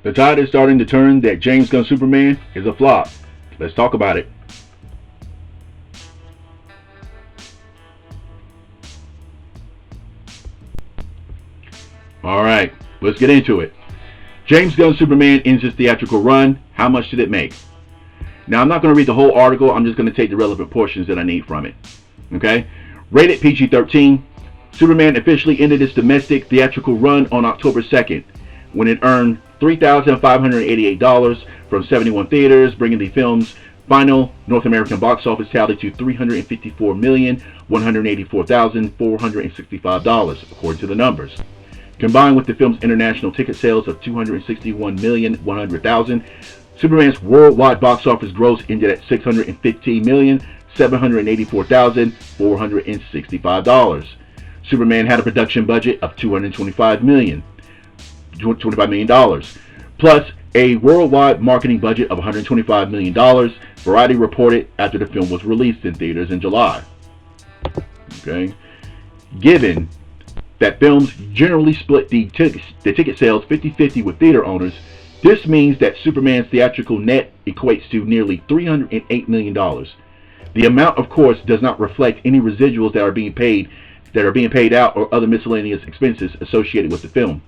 The tide is starting to turn that James Gunn Superman is a flop. Let's talk about it. Alright, let's get into it. James Gunn Superman ends his theatrical run. How much did it make? Now, I'm not going to read the whole article. I'm just going to take the relevant portions that I need from it. Okay? Rated PG-13, Superman officially ended its domestic theatrical run on October 2nd, when it earned $3,588 from 71 theaters, bringing the film's final North American box office tally to $354,184,465, according to the numbers. Combined with the film's international ticket sales of $261,100,000, Superman's worldwide box office gross ended at $615,784,465. Superman had a production budget of $25 million, plus a worldwide marketing budget of $125 million, Variety reported after the film was released in theaters in July. Okay, given that films generally split the ticket sales 50-50 with theater owners, this means that Superman's theatrical net equates to nearly $308 million. The amount, of course, does not reflect any residuals that are being paid out or other miscellaneous expenses associated with the film.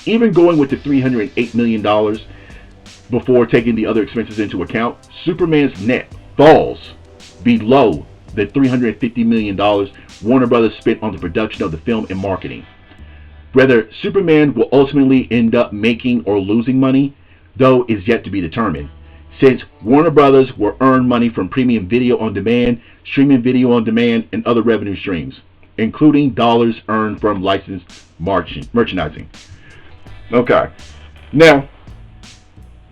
Even going with the $308 million before taking the other expenses into account, Superman's net falls below the $350 million Warner Brothers spent on the production of the film and marketing. Whether Superman will ultimately end up making or losing money, though, is yet to be determined, since Warner Brothers will earn money from premium video on demand, streaming video on demand, and other revenue streams, including dollars earned from licensed merchandising. Okay, now,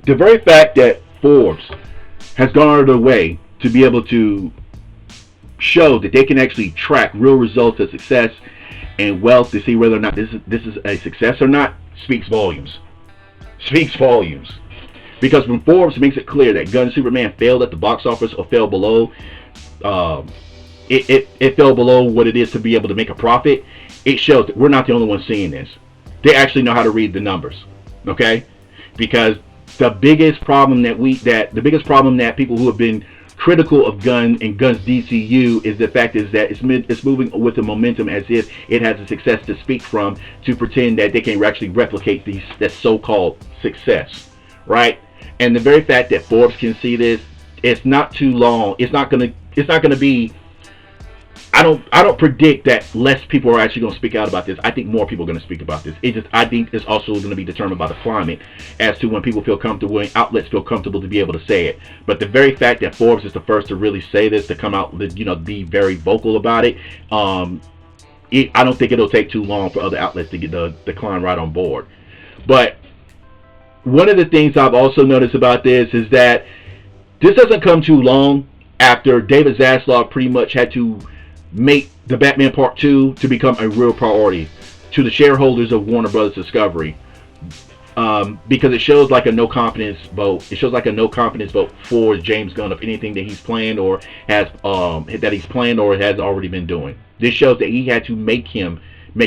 the very fact that Forbes has gone out of their way to be able to show that they can actually track real results of success and wealth to see whether or not this is a success or not speaks volumes. Because when Forbes makes it clear that Gunn Superman failed at the box office or fell below, it fell below what it is to be able to make a profit, it shows that we're not the only ones seeing this. They actually know how to read the numbers, okay? Because the biggest problem that people who have been critical of Gunn and Gunn's DCU is the fact is that it's moving with the momentum as if it has a success to speak from, to pretend that they can actually replicate that so-called success, right? And the very fact that Forbes can see this, it's not too long. It's not gonna be. I don't predict that less people are actually going to speak out about this. I think more people are going to speak about this. I think it's also going to be determined by the climate as to when people feel comfortable, when outlets feel comfortable to be able to say it. But the very fact that Forbes is the first to really say this, to come out, be very vocal about it, I don't think it'll take too long for other outlets to get the climb right on board. But one of the things I've also noticed about this is that this doesn't come too long after David Zaslav pretty much had to make the Batman Part 2 to become a real priority to the shareholders of Warner Brothers Discovery, because it shows like a no confidence vote. It shows like a no confidence vote for James Gunn of anything that he's planned or has already been doing. This shows that he had to make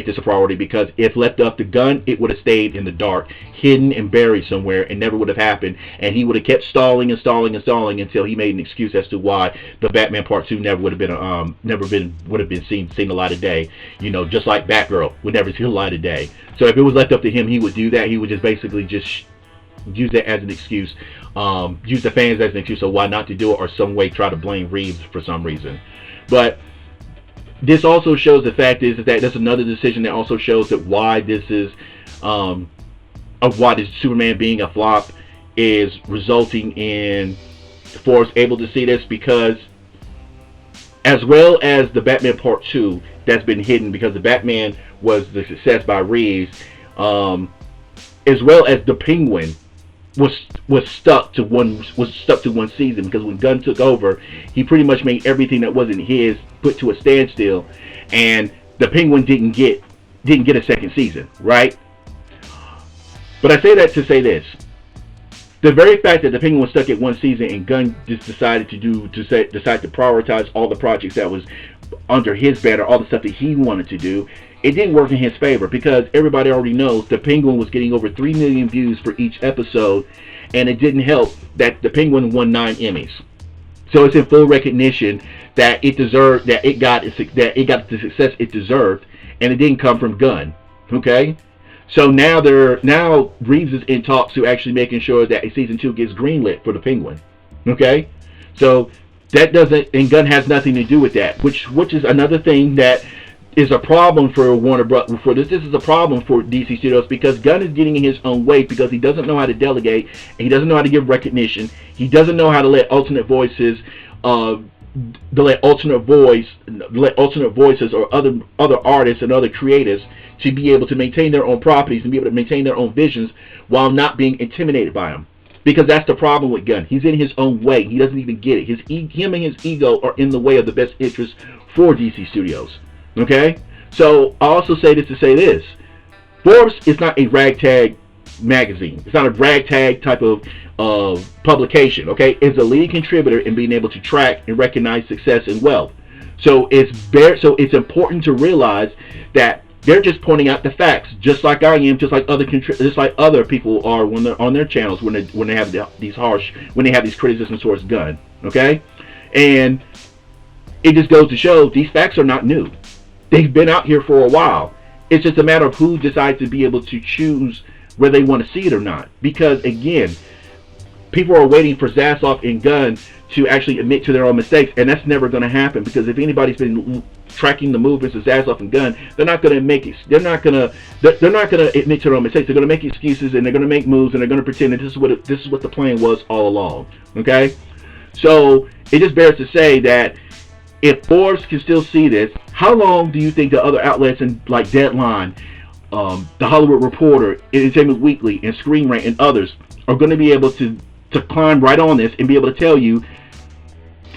this a priority, because if left up to Gunn, it would have stayed in the dark, hidden and buried somewhere, and never would have happened. And he would have kept stalling until he made an excuse as to why the Batman Part 2 never would have been seen the light of day. Just like Batgirl would never see the light of day. So if it was left up to him, he would do that. He would just basically just use that as an excuse, use the fans as an excuse of why not to do it, or some way try to blame Reeves for some reason. But this also shows the fact is that that's another decision that also shows that why this Superman being a flop is resulting in Forbes able to see this, because as well as the Batman Part 2 that's been hidden because the Batman was the success by Reeves, as well as the Penguin was stuck to one season, because when Gunn took over, he pretty much made everything that wasn't his put to a standstill, and the Penguin didn't get a second season, right? But I say that to say this: the very fact that the Penguin was stuck at one season and Gunn just decided to prioritize all the projects that was under his banner, all the stuff that he wanted to do, it didn't work in his favor because everybody already knows the Penguin was getting over 3 million views for each episode, and it didn't help that the Penguin won 9 Emmys. So it's in full recognition that it deserved, that it got the success it deserved, and it didn't come from Gunn. Okay, so now Reeves is in talks to actually making sure that season 2 gets greenlit for the Penguin. Okay, so that doesn't, and Gunn has nothing to do with that, which is another thing that is a problem for Warner Bros. For this is a problem for DC Studios because Gunn is getting in his own way because he doesn't know how to delegate, and he doesn't know how to give recognition. He doesn't know how to let alternate voices, let alternate voices or other artists and other creatives to be able to maintain their own properties and be able to maintain their own visions while not being intimidated by them. Because that's the problem with Gunn. He's in his own way. He doesn't even get it. Him and his ego are in the way of the best interests for DC Studios. Okay? So I also say this to say this. Forbes is not a ragtag magazine. It's not a ragtag type of publication. Okay? It's a leading contributor in being able to track and recognize success and wealth. So it's important to realize that they're just pointing out the facts, just like I am, just like other people are when they're on their channels when they have these criticisms towards Gunn. Okay? And it just goes to show these facts are not new. They've been out here for a while. It's just a matter of who decides to be able to choose where they want to see it or not. Because again, people are waiting for Zaslav and Gunn to actually admit to their own mistakes, and that's never going to happen. Because if anybody's been tracking the movements of Zaslav and Gunn, they're not going to make it. They're not going to admit to their own mistakes. They're going to make excuses, and they're going to make moves, and they're going to pretend that this is what the plan was all along. Okay, so it just bears to say that if Forbes can still see this, how long do you think the other outlets like Deadline, The Hollywood Reporter, Entertainment Weekly, and Screen Rant and others are going to be able to climb right on this and be able to tell you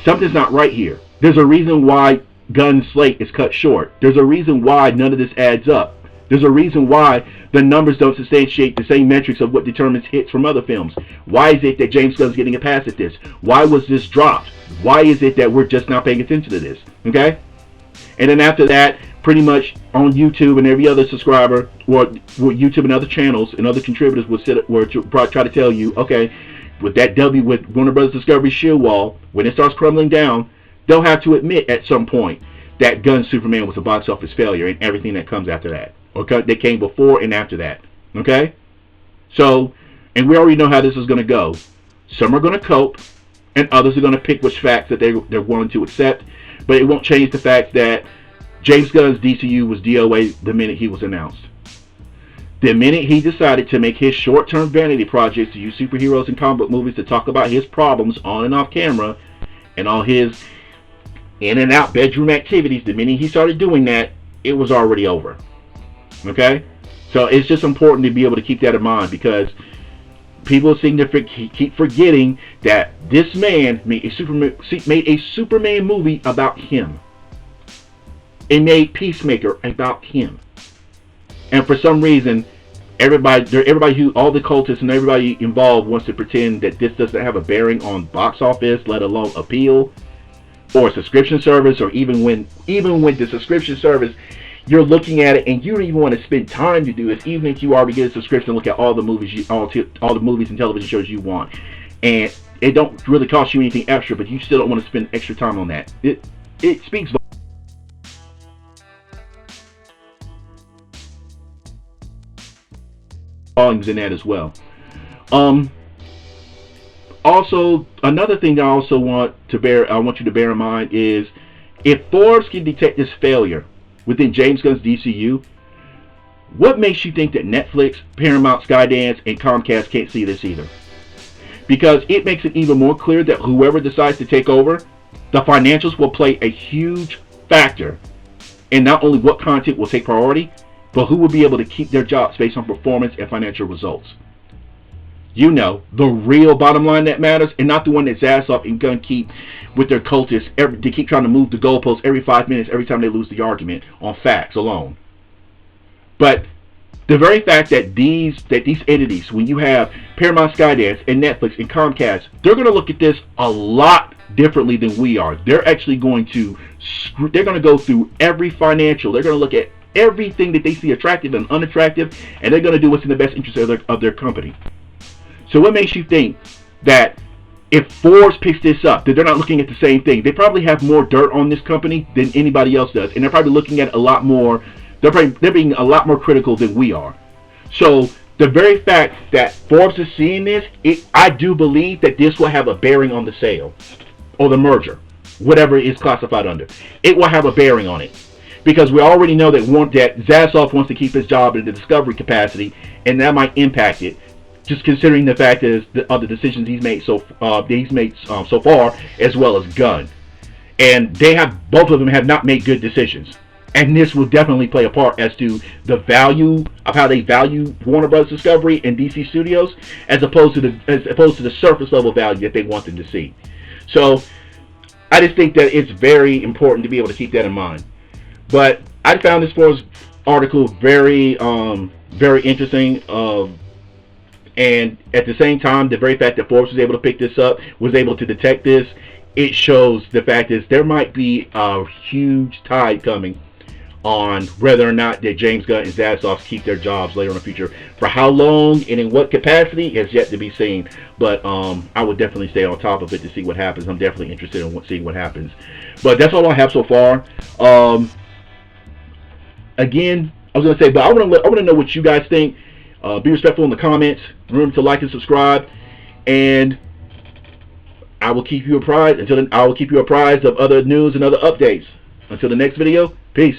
something's not right here? There's a reason why Gunn's slate is cut short. There's a reason why none of this adds up. There's a reason why the numbers don't substantiate the same metrics of what determines hits from other films. Why is it that James Gunn's getting a pass at this? Why was this dropped? Why is it that we're just not paying attention to this? Okay? And then after that, pretty much on YouTube and every other subscriber, or YouTube and other channels and other contributors will try to tell you, okay, with Warner Bros. Discovery shield wall, when it starts crumbling down, they'll have to admit at some point that Gunn's Superman was a box office failure and everything that comes after that. Okay, they came before and after that. Okay, so, and we already know how this is going to go. Some are going to cope, and others are going to pick which facts that they're willing to accept. But it won't change the fact that James Gunn's DCU was DOA the minute he was announced. The minute he decided to make his short-term vanity projects to use superheroes and comic book movies to talk about his problems on and off camera, and all his in and out bedroom activities, the minute he started doing that, it was already over. Okay, so it's just important to be able to keep that in mind, because people seem to keep forgetting that this man made a Superman movie about him. It made Peacemaker about him, and for some reason, everybody who, all the cultists and everybody involved, wants to pretend that this doesn't have a bearing on box office, let alone appeal, or a subscription service, or even when the subscription service, you're looking at it and you don't even want to spend time to do it, even if you already get a subscription, look at all the movies all the movies and television shows you want, and it don't really cost you anything extra, but you still don't want to spend extra time on that. It speaks volumes in that as well. Also, another thing I want you to bear in mind is, if Forbes can detect this failure within James Gunn's DCU, what makes you think that Netflix, Paramount, Skydance, and Comcast can't see this either? Because it makes it even more clear that whoever decides to take over, the financials will play a huge factor in not only what content will take priority, but who will be able to keep their jobs based on performance and financial results. You know, the real bottom line that matters, and not the one that Zaslav and Gunn keep with their cultists. They keep trying to move the goalposts every 5 minutes, every time they lose the argument on facts alone. But the very fact that these entities, when you have Paramount, Skydance, and Netflix, and Comcast, they're going to look at this a lot differently than we are. They're actually going to go through every financial. They're going to look at everything that they see attractive and unattractive, and they're going to do what's in the best interest of their company. So what makes you think that if Forbes picks this up, that they're not looking at the same thing? They probably have more dirt on this company than anybody else does, and they're probably looking at a lot more. They're being a lot more critical than we are. So the very fact that Forbes is seeing this, I do believe that this will have a bearing on the sale or the merger, whatever it is classified under. It will have a bearing on it, because we already know that Zassoff wants to keep his job in the discovery capacity, and that might impact it. Just considering the fact of the decisions he's made so far, as well as Gunn, and both of them have not made good decisions, and this will definitely play a part as to the value of how they value Warner Bros. Discovery and DC Studios, as opposed to the surface level value that they want them to see. So I just think that it's very important to be able to keep that in mind. But I found this Forbes article very interesting. And at the same time, the very fact that Forbes was able to pick this up, was able to detect this, it shows the fact is there might be a huge tide coming on whether or not that James Gunn and Zassoff keep their jobs later in the future. For how long and in what capacity is yet to be seen. But I would definitely stay on top of it to see what happens. I'm definitely interested in seeing what happens. But that's all I have so far. Again, I was going to say, but I want to know what you guys think. Be respectful in the comments. Remember to like and subscribe, and I will keep you apprised. I will keep you apprised of other news and other updates. Until the next video, peace.